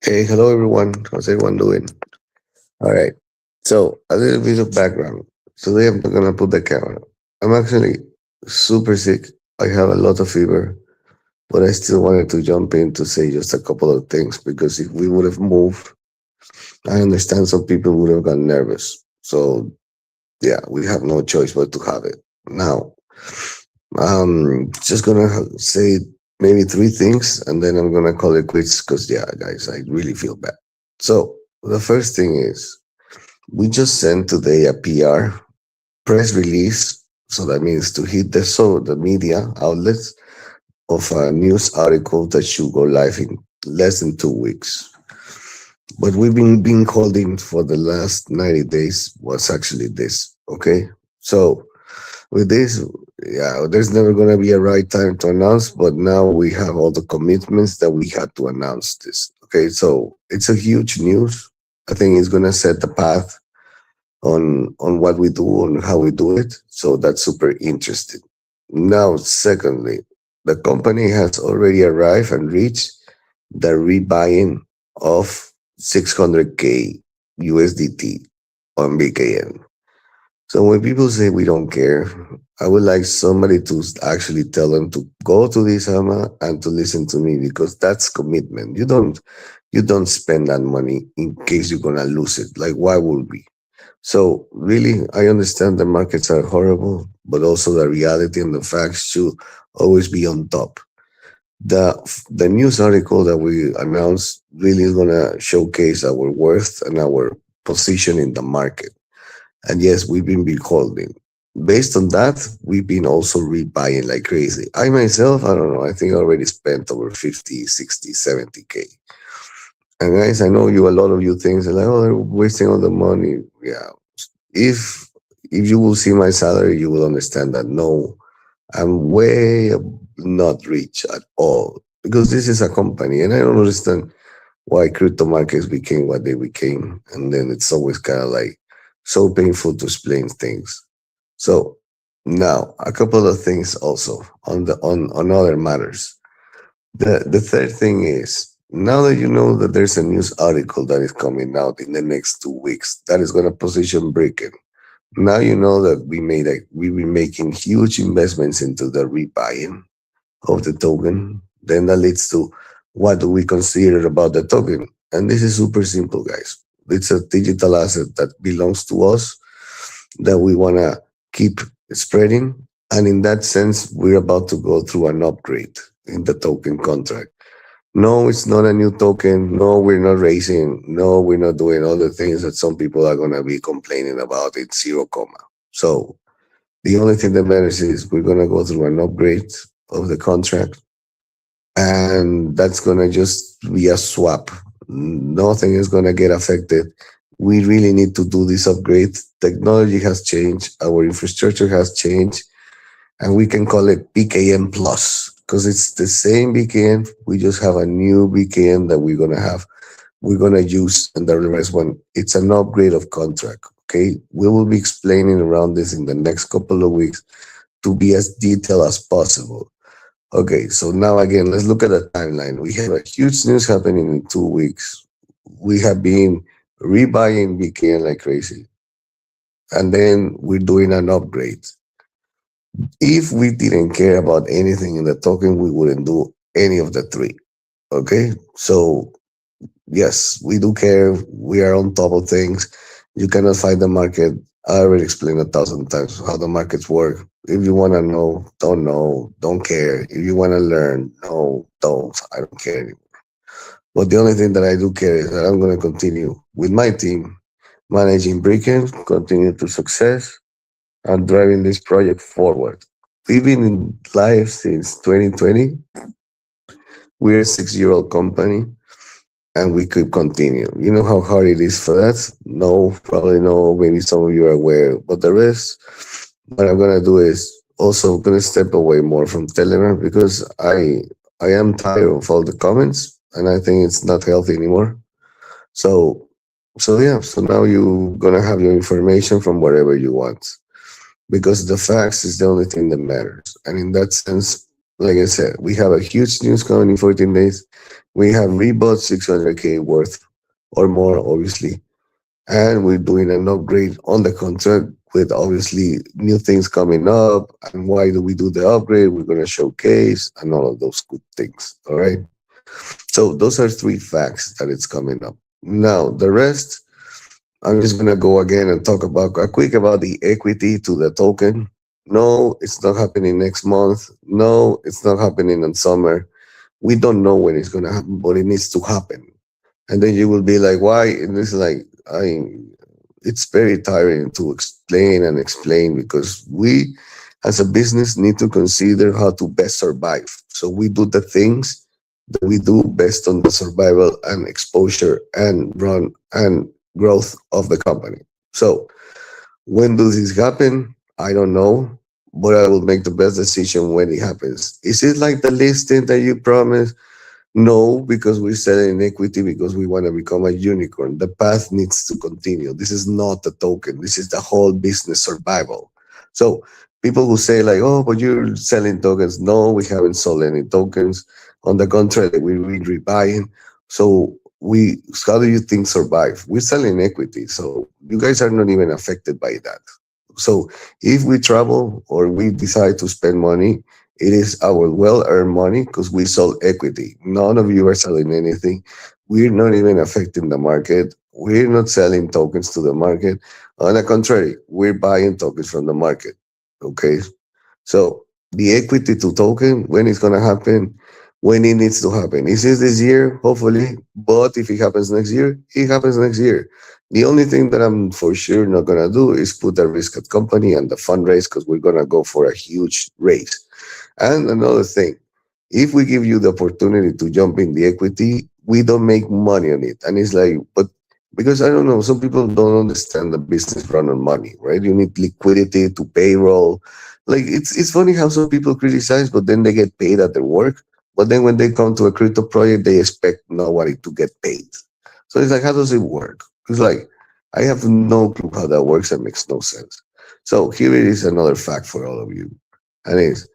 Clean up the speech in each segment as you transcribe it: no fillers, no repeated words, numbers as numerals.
Hey, hello everyone. How's everyone doing? All right. So, a little bit of background. Today I'm not gonna put the camera. I'm actually super sick. I have a lot of fever, but I still wanted to jump in to say just a couple of things because if we would have moved, I understand some people would have gotten nervous. So, yeah, we have no choice but to have it. Now, just gonna say maybe three things and then I'm gonna call it quits because, yeah, guys, I really feel bad. So, the first thing is, we just sent today a PR press release. So that means to hit the media outlets of a news article that should go live in less than 2 weeks. But we've been being called in for the last 90 days was actually this. Okay. So with this, yeah, there's never gonna be a right time to announce, but now we have all the commitments that we had to announce this. Okay, so it's a huge news. I think it's gonna set the path on what we do and how we do it. So that's super interesting. Now, secondly, the company has already arrived and reached the rebuying of 600K USDT on BKN. So when people say we don't care, I would like somebody to actually tell them to go to this AMA and to listen to me because that's commitment. You don't spend that money in case you're gonna lose it. Like why would we? So really, I understand the markets are horrible, but also the reality and the facts should always be on top. The news article that we announced really is gonna showcase our worth and our position in the market. And yes, we've been beholding. Based on that, we've been also rebuying like crazy. I myself, I don't know, I think I already spent over 50, 60, 70K. And guys, I know you, a lot of you things are like, oh, they're wasting all the money. Yeah, if if you will see my salary, you will understand that no, I'm way not rich at all because this is a company, and I don't understand why crypto markets became what they became, and then it's always kind of like so painful to explain things. So now a couple of things also on other matters. The third thing is now that you know that there's a news article that is coming out in the next 2 weeks that is going to position Brickken. Now you know that we've been making huge investments into the rebuying of the token. Then that leads to what do we consider about the token? And this is super simple, guys. It's a digital asset that belongs to us that we want to keep spreading. And in that sense, we're about to go through an upgrade in the token contract. No, it's not a new token. No, we're not raising. No, we're not doing all the things that some people are going to be complaining about in zero comma. So the only thing that matters is we're going to go through an upgrade of the contract, and that's going to just be a swap. Nothing is going to get affected. We really need to do this upgrade. Technology has changed, our infrastructure has changed, and we can call it BKM Plus because it's the same BKM. We just have a new BKM that we're gonna use, and the rest one. It's an upgrade of contract. Okay, we will be explaining around this in the next couple of weeks to be as detailed as possible. Okay, so now again, let's look at the timeline. We have a huge news happening in 2 weeks. We have been rebuying BKN like crazy, and then we're doing an upgrade. If we didn't care about anything in the token, we wouldn't do any of the three. Okay, so yes, we do care. We are on top of things. You cannot fight the market. I already explained 1,000 times how the markets work. If you want to know, don't care. If you want to learn, no, don't. I don't care anymore. But the only thing that I do care is that I'm going to continue with my team managing Brickken, continue to success, and driving this project forward. We've been in live since 2020. We're a 6 year old company and we could continue. You know how hard it is for that? No, probably no. Maybe some of you are aware, but the rest, what I'm gonna do is also gonna step away more from Telegram because I am tired of all the comments and I think it's not healthy anymore. So so now you're gonna have your information from wherever you want because the facts is the only thing that matters. And in that sense, Like I said, we have a huge news coming in 14 days. We have rebought 600K worth or more, obviously. And we're doing an upgrade on the contract with obviously new things coming up. And why do we do the upgrade? We're going to showcase and all of those good things. All right. So those are three facts that it's coming up. Now, the rest, I'm just gonna go again and talk about a quick about the equity to the token. No, it's not happening next month. No, it's not happening in summer. We don't know when it's gonna happen, but it needs to happen. And then you will be like, why? And it's like, it's very tiring to explain and explain because we, as a business, need to consider how to best survive. So we do the things that we do based on the survival and exposure and run and growth of the company. So when does this happen? I don't know, but I will make the best decision when it happens. Is it like the listing that you promised? No, because we're selling equity because we want to become a unicorn. The path needs to continue. This is not the token. This is the whole business survival. So people who say like, oh, but you're selling tokens. No, we haven't sold any tokens. On the contrary, we're rebuying. So how do you think survive? We're selling equity. So you guys are not even affected by that. So if we travel or we decide to spend money, it is our well earned money because we sold equity. None of you are selling anything. We're not even affecting the market. We're not selling tokens to the market. On the contrary, we're buying tokens from the market. Okay. So the equity to token, when it's going to happen, when it needs to happen. Is it this year? Hopefully. But if it happens next year, it happens next year. The only thing that I'm for sure not going to do is put the risk at company and the fundraise because we're going to go for a huge raise. And another thing, if we give you the opportunity to jump in the equity, we don't make money on it. And it's like, but because I don't know, some people don't understand the business run on money, right? You need liquidity to payroll. Like it's funny how some people criticize, but then they get paid at their work. But then when they come to a crypto project, they expect nobody to get paid. So it's like, how does it work? It's like I have no clue how that works. It makes no sense. So here it is another fact for all of you. And it's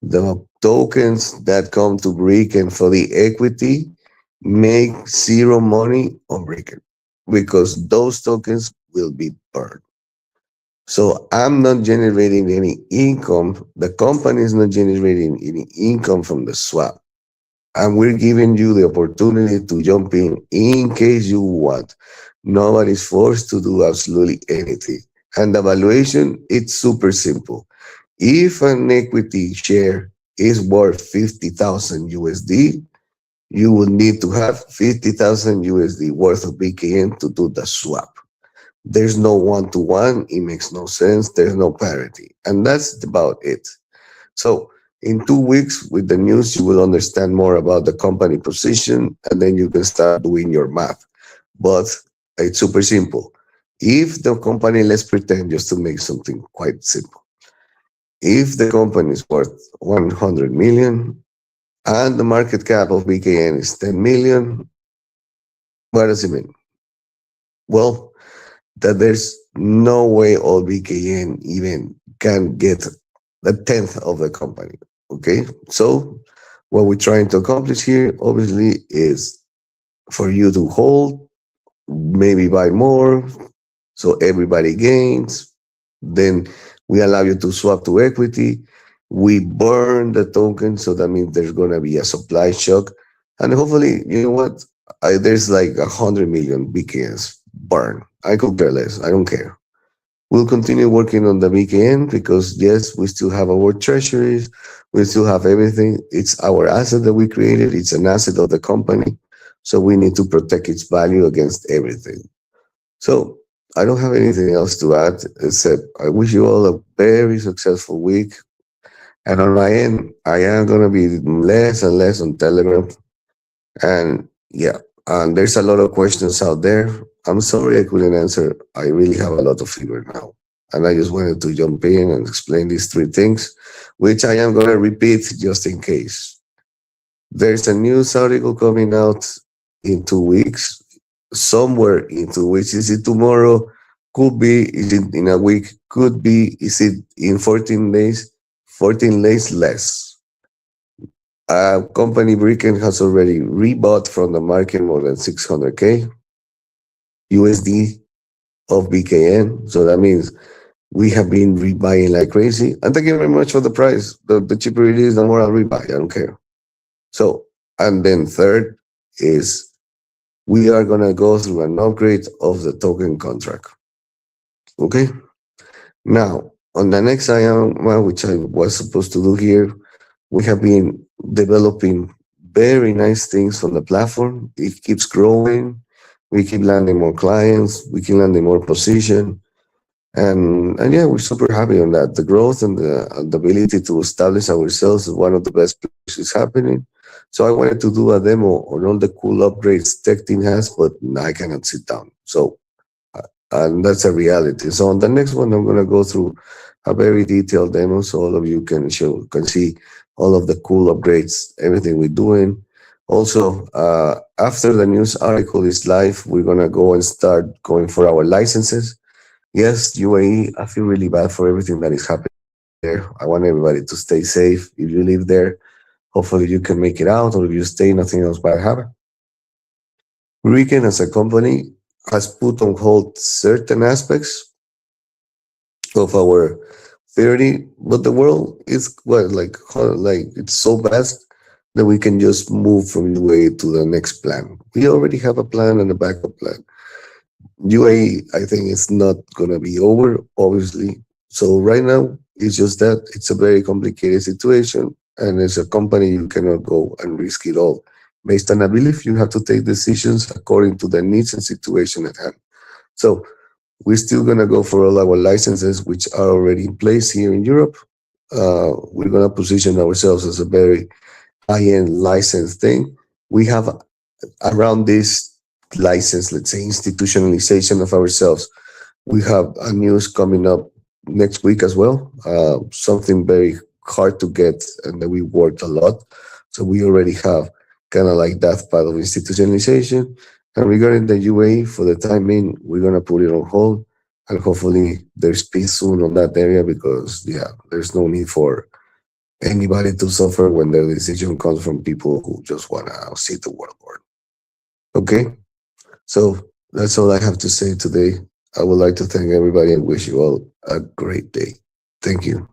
the tokens that come to Brickken for the equity make zero money on Brickken because those tokens will be burned. So I'm not generating any income. The company is not generating any income from the swap. And we're giving you the opportunity to jump in case you want. Nobody's forced to do absolutely anything. And the valuation, it's super simple. If an equity share is worth 50,000 USD, you will need to have 50,000 USD worth of BKN to do the swap. There's no one to one. It makes no sense. There's no parity. And that's about it. So in 2 weeks with the news, you will understand more about the company position and then you can start doing your math. But it's super simple. If the company, let's pretend just to make something quite simple. If the company is worth 100 million and the market cap of BKN is 10 million, what does it mean? Well, that there's no way all BKN even can get the tenth of the company. Okay, so what we're trying to accomplish here, obviously, is for you to hold, maybe buy more, so everybody gains. Then we allow you to swap to equity. We burn the token, so that means there's gonna be a supply shock, and hopefully, you know what? There's like 100 million BKNs burn. I could care less. I don't care. We'll continue working on the BKN because yes, we still have our treasuries, we still have everything. It's our asset that we created. It's an asset of the company, so we need to protect its value against everything. So I don't have anything else to add except I wish you all a very successful week. And on my end, I am gonna be less and less on Telegram. And yeah, and there's a lot of questions out there. I'm sorry I couldn't answer. I really have a lot to figure now. And I just wanted to jump in and explain these three things, which I am gonna repeat just in case. There's a news article coming out in 2 weeks, somewhere in 2 weeks. Is it tomorrow? Could be. Is it in a week? Could be. Is it in 14 days? 14 days less. Company Brickken has already rebought from the market more than 600K USD of BKN. So that means we have been rebuying like crazy. And thank you very much for the price. The cheaper it is, the more I'll rebuy. I don't care. So, and then third is we are going to go through an upgrade of the token contract. Okay. Now, on the next item, which I was supposed to do here, we have been developing very nice things from the platform. It keeps growing. We keep landing more clients. We keep landing more position. And yeah, we're super happy on that. The growth and the ability to establish ourselves as one of the best players is happening. So I wanted to do a demo on all the cool upgrades tech team has, but I cannot sit down. So and that's a reality. So on the next one, I'm gonna go through a very detailed demo so all of you can see all of the cool upgrades, everything we're doing. Also, after the news article is live, we're gonna go and start going for our licenses. Yes, UAE, I feel really bad for everything that is happening there. I want everybody to stay safe. If you live there, hopefully you can make it out, or if you stay, nothing else bad happen. Weekend as a company has put on hold certain aspects of our theory, but the world is what like it's so vast that we can just move from UAE to the next plan. We already have a plan and a backup plan. UAE, I think it's not gonna be over, obviously. So right now, it's just that it's a very complicated situation, and as a company, you cannot go and risk it all. Based on a belief, you have to take decisions according to the needs and situation at hand. So we're still gonna go for all our licenses, which are already in place here in Europe. We're gonna position ourselves as a very high-end license thing. We have around this license, let's say, institutionalization of ourselves, we have a news coming up next week as well. Something very hard to get and that we worked a lot. So we already have kind of like that part of institutionalization. And regarding the UAE, for the time being, we're gonna put it on hold, and hopefully there's peace soon on that area because yeah, there's no need for anybody to suffer when the decision comes from people who just wanna see the world burn. Okay, so that's all I have to say today. I would like to thank everybody and wish you all a great day. Thank you.